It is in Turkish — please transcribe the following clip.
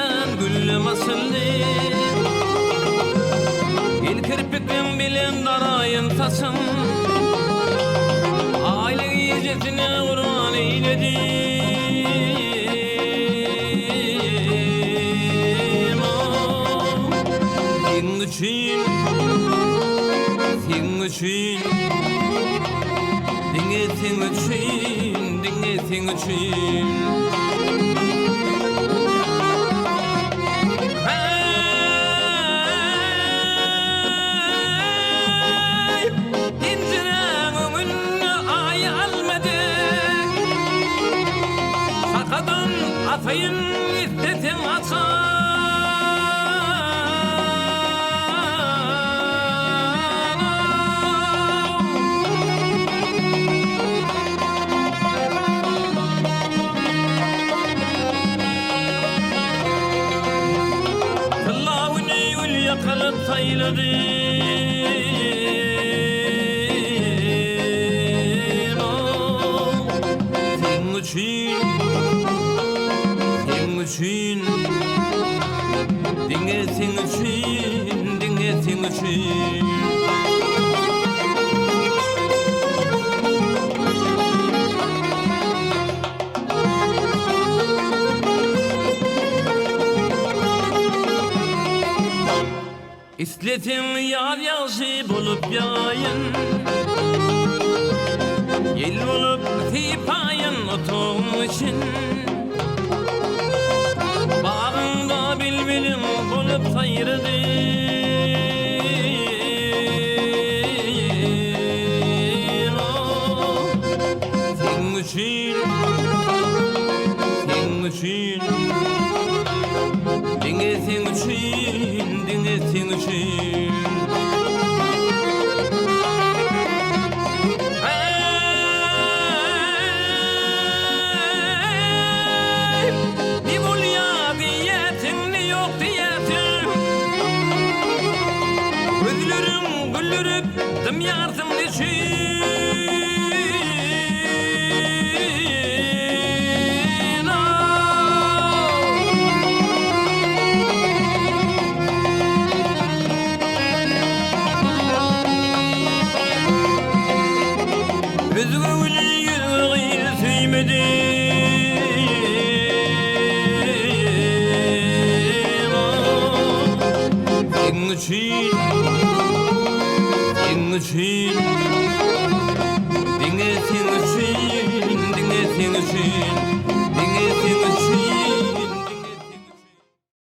gülden güllüm asıldı. El kirpikim bilen darayın tasım, aile gecesine kurban eyledim. Senin için, senin için, dinle senin için, dinle senin için. Atayın istedim Kıllavını yul yakalıp sayıladım. Senin için, için, dinle senin için, dinle senin için. İsletim yar yaşı bulup yayın, yel bulup tipayın otum için. Bağımda bilbilim bulup sayırdı. Senin için, senin için, dinle senin için, dinle senin için. Dım yardım için. Özgürlüğü yüreği sevmedim. Senin için,